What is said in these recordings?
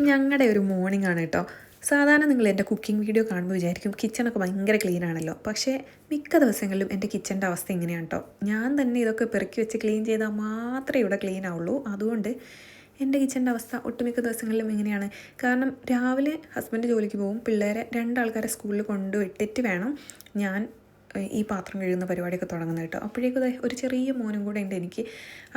ഞങ്ങളുടെ ഒരു മോർണിംഗ് ആണ് കേട്ടോ. സാധാരണ നിങ്ങൾ എൻ്റെ കുക്കിംഗ് വീഡിയോ കാണുമ്പോൾ വിചാരിക്കും കിച്ചണൊക്കെ ഭയങ്കര ക്ലീൻ ആണല്ലോ. പക്ഷേ മിക്ക ദിവസങ്ങളിലും എൻ്റെ കിച്ചൻ്റെ അവസ്ഥ ഇങ്ങനെയാണ് കേട്ടോ. ഞാൻ തന്നെ ഇതൊക്കെ പെറുക്കി വെച്ച് ക്ലീൻ ചെയ്താൽ മാത്രമേ ഇവിടെ ക്ലീൻ ആവുള്ളൂ. അതുകൊണ്ട് എൻ്റെ കിച്ചൻ്റെ അവസ്ഥ ഒട്ടുമിക്ക ദിവസങ്ങളിലും ഇങ്ങനെയാണ്. കാരണം രാവിലെ ഹസ്ബൻഡ് ജോലിക്ക് പോകും, പിള്ളേരെ രണ്ടാൾക്കാരെ സ്കൂളിൽ കൊണ്ടുവിട്ടിട്ട് വേണം ഞാൻ ഈ പാത്രം കഴുകുന്ന പരിപാടിയൊക്കെ തുടങ്ങുന്നത് കേട്ടോ. അപ്പോഴേക്കും ഒരു ചെറിയ മോനും കൂടെ ഉണ്ട് എനിക്ക്.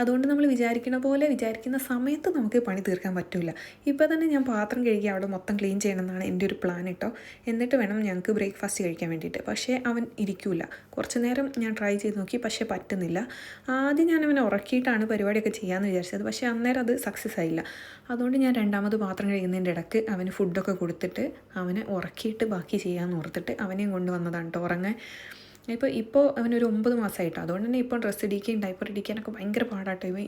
അതുകൊണ്ട് നമ്മൾ വിചാരിക്കുന്ന സമയത്ത് നമുക്ക് പണി തീർക്കാൻ പറ്റില്ല. ഇപ്പോൾ തന്നെ ഞാൻ പാത്രം കഴുകി അവിടെ മൊത്തം ക്ലീൻ ചെയ്യണമെന്നാണ് എൻ്റെ ഒരു പ്ലാൻ കേട്ടോ. എന്നിട്ട് വേണം ഞങ്ങൾക്ക് ബ്രേക്ക്ഫാസ്റ്റ് കഴിക്കാൻ വേണ്ടിയിട്ട്. പക്ഷേ അവൻ ഇരിക്കില്ല. കുറച്ച് നേരം ഞാൻ ട്രൈ ചെയ്ത് നോക്കി, പക്ഷേ പറ്റുന്നില്ല. ആദ്യം ഞാൻ അവനെ ഉറക്കിയിട്ടാണ് പരിപാടിയൊക്കെ ചെയ്യാമെന്ന് വിചാരിച്ചത്, പക്ഷേ അന്നേരം അത് സക്സസ് ആയില്ല. അതുകൊണ്ട് ഞാൻ രണ്ടാമത് പാത്രം കഴിയുന്നതിൻ്റെ ഇടയ്ക്ക് അവന് ഫുഡൊക്കെ കൊടുത്തിട്ട് അവനെ ഉറക്കിയിട്ട് ബാക്കി ചെയ്യാമെന്ന് ഓർത്തിട്ട് അവനെയും കൊണ്ടുവന്നതാണ് കേട്ടോ ഉറങ്ങാൻ. ഇപ്പോൾ അവനൊരു 9 മാസമായിട്ടോ. അതുകൊണ്ട് തന്നെ ഇപ്പോൾ ഡ്രസ്സ് ഇടിക്കുകയും ഡൈപ്പർ ഇടിക്കാനൊക്കെ ഭയങ്കര പാടാട്ടോ. ഇവൻ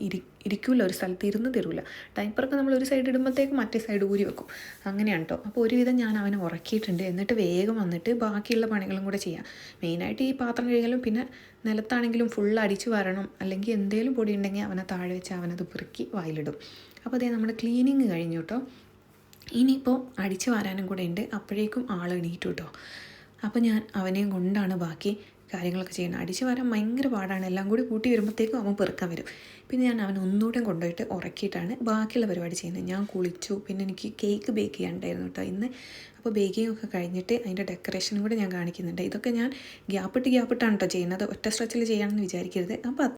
ഇരിക്കില്ല, ഒരു സ്ഥലത്ത് ഇരുന്ന് തരില്ല. ഡൈപ്പറൊക്കെ നമ്മൾ ഒരു സൈഡ് ഇടുമ്പോഴത്തേക്ക് മറ്റേ സൈഡ് ഊരി വെക്കും. അങ്ങനെയാണ് കേട്ടോ. അപ്പോൾ ഒരുവിധം ഞാൻ അവനെ ഉറക്കിയിട്ടുണ്ട്. എന്നിട്ട് വേഗം വന്നിട്ട് ബാക്കിയുള്ള പണികളും കൂടെ ചെയ്യാം. മെയിനായിട്ട് ഈ പാത്രം കഴുകലും, പിന്നെ നിലത്താണെങ്കിലും ഫുൾ അടിച്ചു വരണം. അല്ലെങ്കിൽ എന്തെങ്കിലും പൊടി ഉണ്ടെങ്കിൽ അവനെ താഴെ വെച്ച് അവനത് പെറുക്കി വായിലിടും. അപ്പോൾ അതേ നമ്മുടെ ക്ലീനിങ് കഴിഞ്ഞു കേട്ടോ. ഇനിയിപ്പോൾ അടിച്ചു വാരാനും കൂടെ ഉണ്ട്. അപ്പോഴേക്കും ആൾ എണീറ്റു കേട്ടോ. അപ്പോൾ ഞാൻ അവനെയും കൊണ്ടാണ് ബാക്കി കാര്യങ്ങളൊക്കെ ചെയ്യുന്നത്. അടിച്ചു വരാൻ ഭയങ്കര പാടാണ്. എല്ലാം കൂടി കൂട്ടി വരുമ്പോഴത്തേക്കും അവൻ പെറുക്കാൻ വരും. പിന്നെ ഞാൻ അവൻ ഒന്നുകൂടെ കൊണ്ടുപോയിട്ട് ഉറക്കിയിട്ടാണ് ബാക്കിയുള്ള പരിപാടി ചെയ്യുന്നത്. ഞാൻ കുളിച്ചു. പിന്നെ എനിക്ക് കേക്ക് ബേക്ക് ചെയ്യാനുണ്ടായിരുന്നു കേട്ടോ ഇന്ന്. അപ്പോൾ ബേക്കിംഗ് ഒക്കെ കഴിഞ്ഞിട്ട് അതിൻ്റെ ഡെക്കറേഷനും കൂടെ ഞാൻ കാണിക്കുന്നുണ്ട്. ഇതൊക്കെ ഞാൻ ഗ്യാപ്പിട്ടാണ് കേട്ടോ ചെയ്യുന്നത്. ഒറ്റ സ്ട്രെച്ചിൽ ചെയ്യാമെന്ന് വിചാരിക്കരുത്. അപ്പോൾ